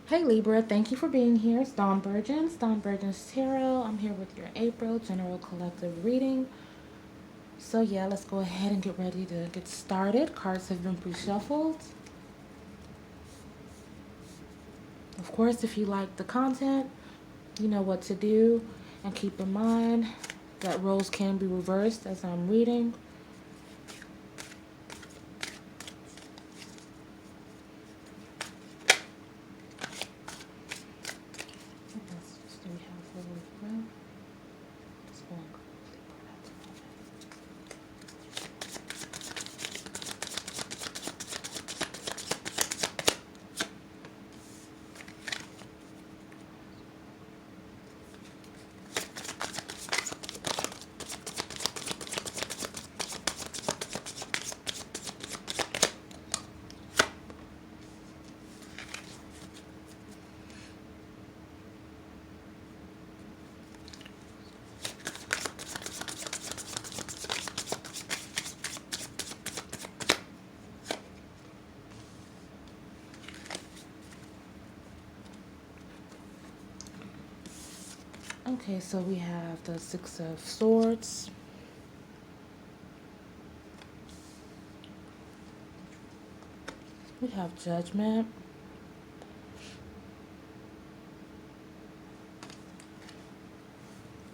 Hey Libra, thank you for being here. It's Dawn Burgeons, Dawn Burgeons Tarot. I'm here with your April General Collective reading. So yeah, let's go ahead and get ready to get started. Cards have been pre-shuffled. Of course, if you like the content, you know what to do. And keep in mind that roles can be reversed as I'm reading. That's just we have for Libra. It's going crazy for that moment. Okay, so we have the Six of Swords. We have Judgment.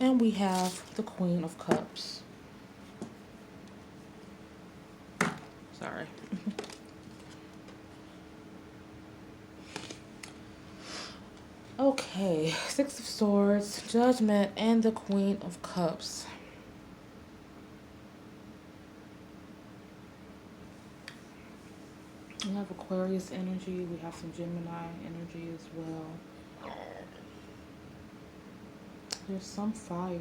And we have the Queen of Cups. Sorry. Okay, Six of Swords, Judgment, and the Queen of Cups. We have Aquarius energy. We have some Gemini energy as well. There's some fire.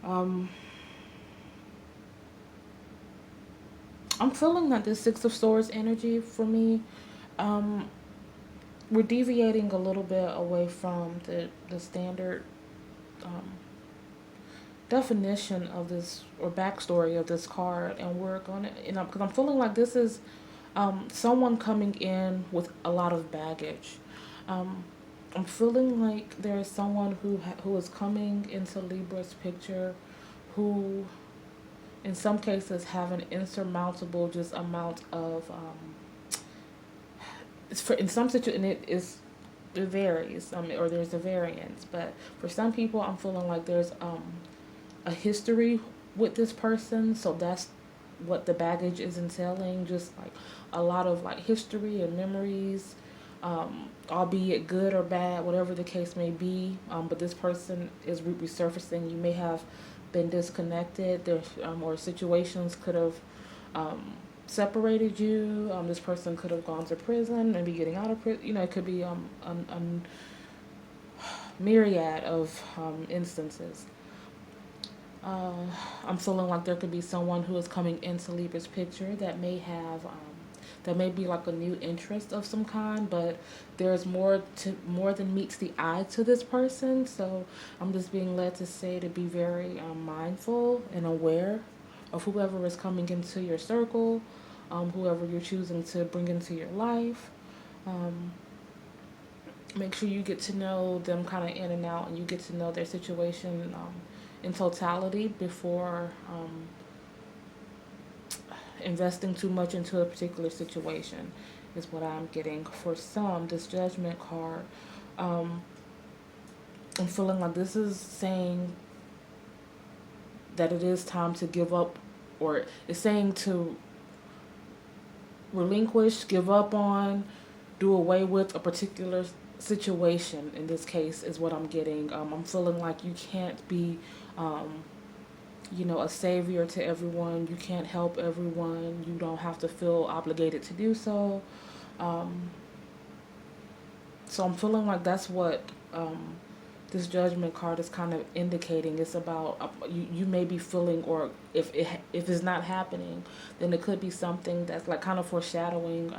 Um, I'm feeling that this Six of Swords energy for me, um, we're deviating a little bit away from the standard um, definition of this or backstory of this card, and we're gonna, because I'm feeling like this is someone coming in with a lot of baggage. Um, I'm feeling like there is someone who is coming into Libra's picture, who, in some cases, have an insurmountable just amount of. It's for in some situations it varies, or there's a variance, but for some people, I'm feeling like there's a history with this person, so that's what the baggage is entailing, just like a lot of like history and memories, albeit good or bad, whatever the case may be. But this person is resurfacing. You may have been disconnected. There's or situations could have separated you. This person could have gone to prison, maybe getting out of prison. It could be a myriad of instances. Uh, I'm feeling like there could be someone who is coming into Libra's picture that may have that may be like a new interest of some kind, but there's more than meets the eye to this person. So I'm just being led to say to be very mindful and aware of whoever is coming into your circle, whoever you're choosing to bring into your life. Um, Make sure you get to know them kind of in and out, and you get to know their situation in totality before investing too much into a particular situation, is what I'm getting. For some, this Judgment card, um, I'm feeling like this is saying that it is time to give up, or it's saying to relinquish, give up on, do away with a particular situation. In this case, is what I'm getting. I'm feeling like you can't be, um, a savior to everyone. You can't help everyone. You don't have to feel obligated to do so. Um, so I'm feeling like that's what this Judgment card is kind of indicating. It's about you may be feeling, or if it's not happening, then it could be something that's like kind of foreshadowing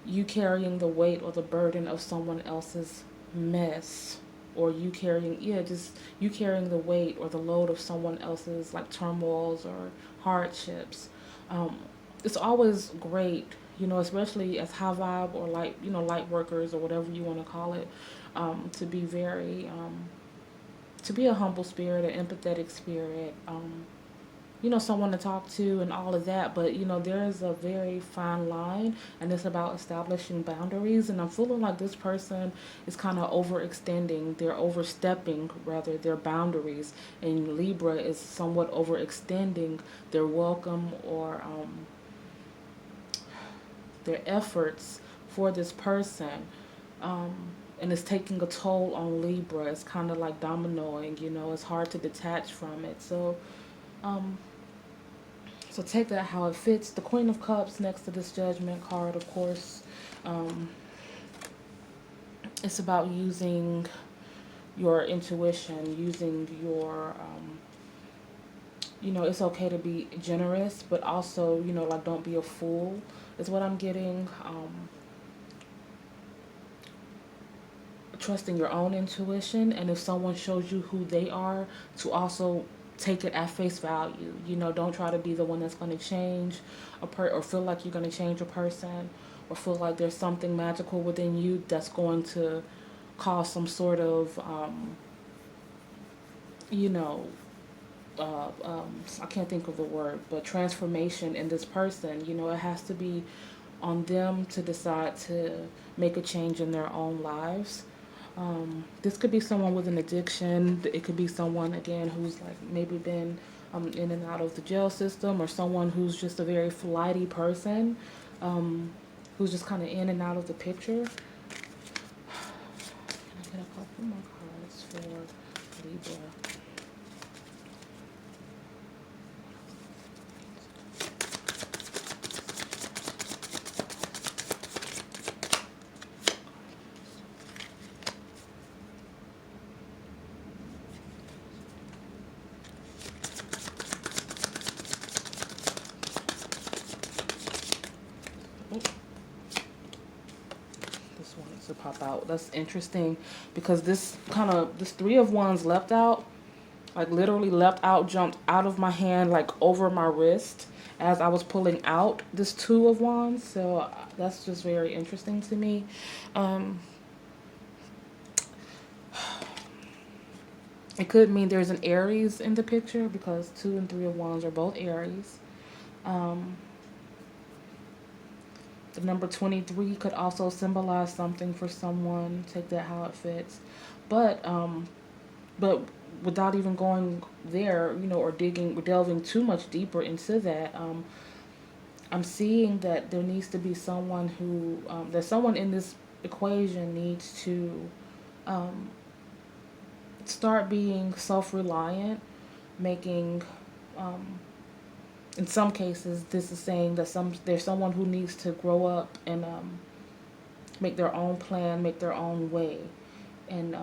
you carrying the weight or the burden of someone else's mess, or just you carrying the weight or the load of someone else's like turmoils or hardships. um, it's always great, especially as high vibe or light, light workers or whatever you want to call it, to be very, to be a humble spirit, an empathetic spirit, someone to talk to and all of that. But, there is a very fine line, and it's about establishing boundaries. And I'm feeling like this person is kind of overextending, they're overstepping, rather, their boundaries. And Libra is somewhat overextending their welcome or their efforts for this person. Um, and it's taking a toll on Libra. It's kind of like dominoing, it's hard to detach from it. Um, so take that how it fits. The Queen of Cups next to this Judgment card, of course. Um, it's about using your intuition, using your, it's okay to be generous, but also, like don't be a fool, is what I'm getting. Trusting your own intuition, and if someone shows you who they are, to also take it at face value. Don't try to be the one that's going to change or feel like you're going to change a person, or feel like there's something magical within you that's going to cause some sort of you know I can't think of the word, but transformation in this person. It has to be on them to decide to make a change in their own lives. This could be someone with an addiction. It could be someone, again, who's like maybe been in and out of the jail system, or someone who's just a very flighty person, who's just kind of in and out of the picture. Can I get a couple more cards for Libra? This one needs to pop out. That's interesting, because this Three of Wands leapt out, like literally leapt out, jumped out of my hand, like over my wrist as I was pulling out this Two of Wands. So that's just very interesting to me. Um, it could mean there's an Aries in the picture, because Two and Three of Wands are both Aries. Um, The number 23 could also symbolize something for someone. Take that how it fits. But but without even going there, or delving too much deeper into that, I'm seeing that there needs to be someone that someone in this equation needs to um, start being self-reliant, making um, in some cases, this is saying that there's someone who needs to grow up and make their own plan, make their own way, and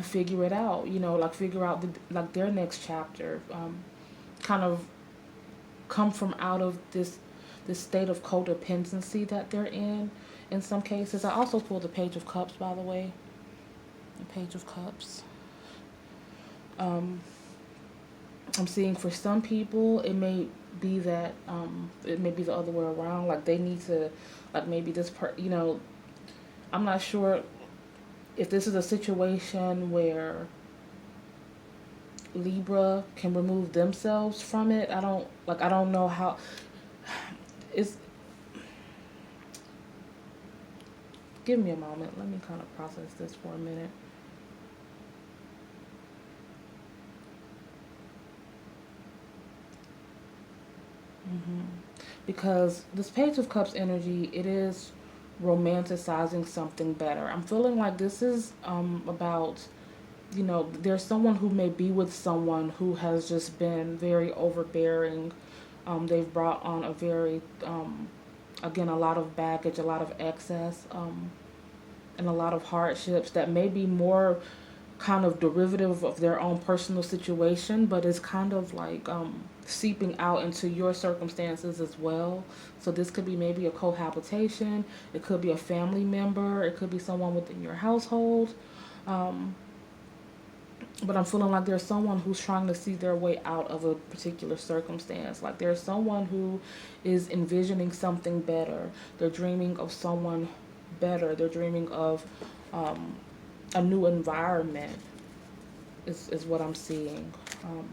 figure it out. Like figure out their next chapter. Kind of come from out of this state of codependency that they're in. In some cases, I also pulled the Page of Cups, by the way. The Page of Cups. Um, I'm seeing for some people, it may be that it may be the other way around. Like they need to, like maybe I'm not sure if this is a situation where Libra can remove themselves from it. I don't know how. It's Give me a moment. Let me kind of process this for a minute. hmm Because this Page of Cups energy, it is romanticizing something better. I'm feeling like this is about, there's someone who may be with someone who has just been very overbearing. They've brought on a very, again, a lot of baggage, a lot of excess, and a lot of hardships that may be more kind of derivative of their own personal situation, but it's kind of like seeping out into your circumstances as well. So this could be maybe a cohabitation, it could be a family member, it could be someone within your household. Um, but I'm feeling like there's someone who's trying to see their way out of a particular circumstance. Like there's someone who is envisioning something better. They're dreaming of someone better. They're dreaming of um, a new environment. Is what I'm seeing. Um,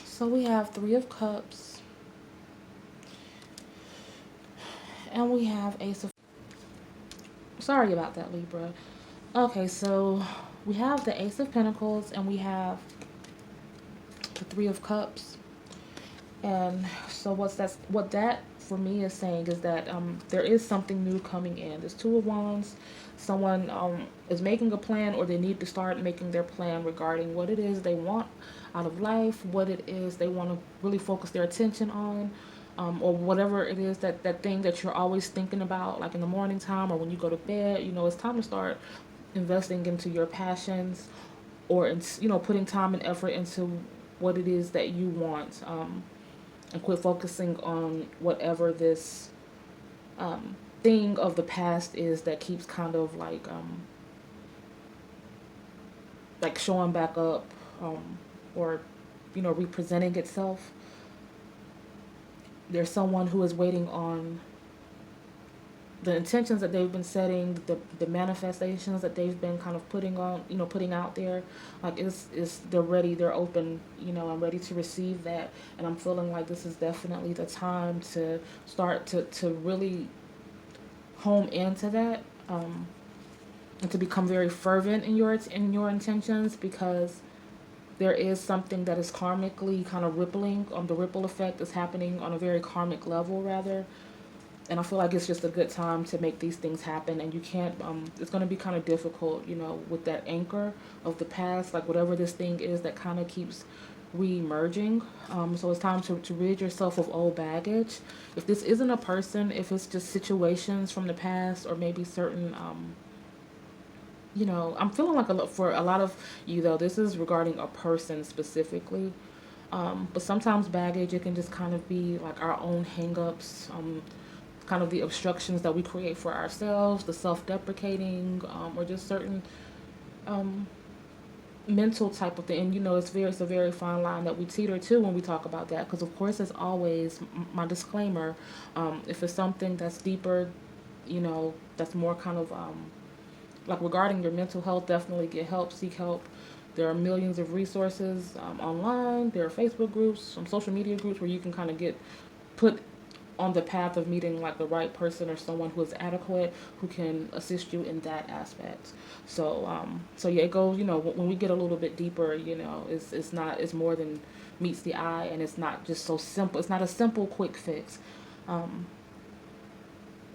so we have Three of Cups, and we have Ace of. Sorry about that, Libra. Okay, so we have the Ace of Pentacles, and we have the Three of Cups. And so what that for me is saying is that there is something new coming in. There's Two of Wands. Someone is making a plan, or they need to start making their plan regarding what it is they want out of life, what it is they want to really focus their attention on, or whatever it is that thing that you're always thinking about, like in the morning time or when you go to bed. It's time to start investing into your passions, or putting time and effort into what it is that you want. And quit focusing on whatever this thing of the past is that keeps kind of like showing back up, or representing itself. There's someone who is waiting on the intentions that they've been setting, the manifestations that they've been kind of putting out there. Like it's they're ready, they're open. I'm ready to receive that, and I'm feeling like this is definitely the time to start to really home into that, and to become very fervent in your intentions, because there is something that is karmically kind of rippling. The ripple effect is happening on a very karmic level, rather. And I feel like it's just a good time to make these things happen. And you can't, it's going to be kind of difficult, with that anchor of the past, like whatever this thing is that kind of keeps re-emerging. So it's time to rid yourself of old baggage. If this isn't a person, if it's just situations from the past, or maybe certain, I'm feeling like for a lot of you, though, this is regarding a person specifically. But sometimes baggage, it can just kind of be like our own hangups, kind of the obstructions that we create for ourselves, the self-deprecating, or just certain um, mental type of thing. And it's a very fine line that we teeter to when we talk about that. Because of course, as always, my disclaimer: if it's something that's deeper, that's more kind of like regarding your mental health, definitely get help, seek help. There are millions of resources online. There are Facebook groups, some social media groups where you can kind of get put on the path of meeting like the right person, or someone who is adequate, who can assist you in that aspect. So yeah, it goes. When we get a little bit deeper, it's more than meets the eye, and it's not just so simple. It's not a simple quick fix. Um,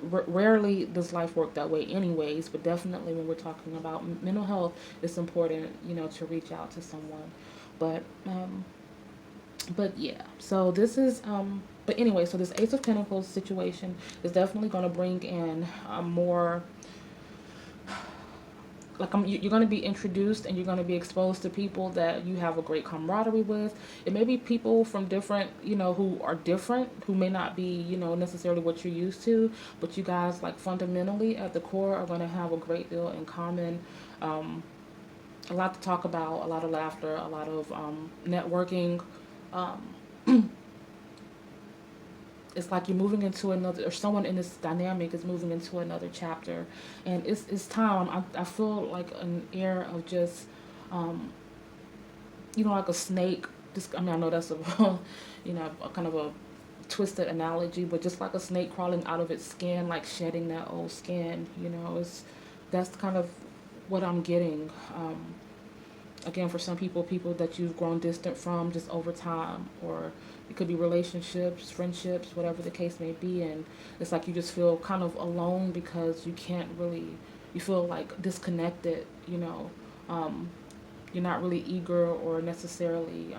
Rarely does life work that way anyways, but definitely when we're talking about mental health, it's important, to reach out to someone. But um but yeah, so this is but anyway, so this Ace of Pentacles situation is definitely going to bring in more, like you're going to be introduced, and you're going to be exposed to people that you have a great camaraderie with. It may be people from different, who are different, who may not be, necessarily what you're used to, but you guys, like, fundamentally at the core, are going to have a great deal in common. A lot to talk about, a lot of laughter, a lot of networking. um, it's like you're moving into another, or someone in this dynamic is moving into another chapter, and it's time. I feel like an air of just, um, like a snake. Just, I mean, I know that's a, a kind of a twisted analogy, but just like a snake crawling out of its skin, like shedding that old skin, you know, that's kind of what I'm getting. Again, for some people, people that you've grown distant from just over time, or it could be relationships, friendships, whatever the case may be, and it's like you just feel kind of alone because you can't really, you feel like disconnected, you know. You're not really eager or necessarily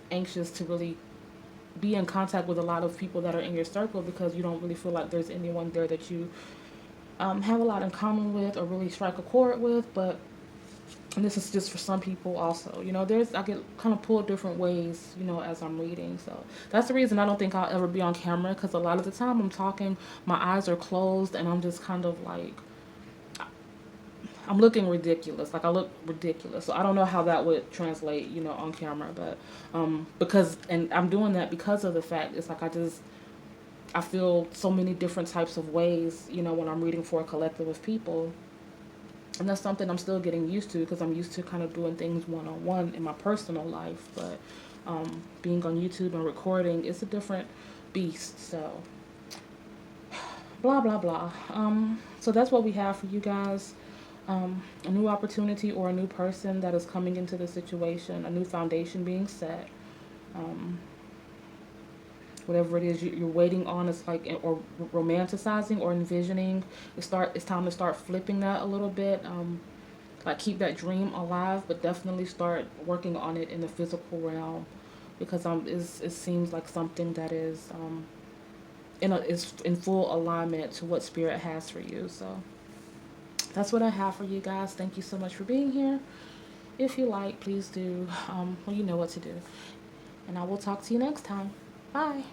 anxious to really be in contact with a lot of people that are in your circle because you don't really feel like there's anyone there that you have a lot in common with or really strike a chord with. But and this is just for some people also, you know, I get kind of pulled different ways, you know, as I'm reading. So that's the reason I don't think I'll ever be on camera, because a lot of the time I'm talking, my eyes are closed, and I'm just kind of like, I'm looking ridiculous. Like I look ridiculous. So I don't know how that would translate, you know, on camera. But because, and I'm doing that because of the fact it's like I feel so many different types of ways, you know, when I'm reading for a collective of people. And that's something I'm still getting used to, because I'm used to kind of doing things one on one in my personal life. But being on YouTube and recording, it's a different beast. So blah blah blah. So that's what we have for you guys. A new opportunity or a new person that is coming into the situation, a new foundation being set. Um, Whatever it is you're waiting on, is like, or romanticizing or envisioning. It's time to start flipping that a little bit. Like keep that dream alive, but definitely start working on it in the physical realm, because it seems like something that is in full alignment to what spirit has for you. So that's what I have for you guys. Thank you so much for being here. If you like, please do. Well, you know what to do. And I will talk to you next time. Bye.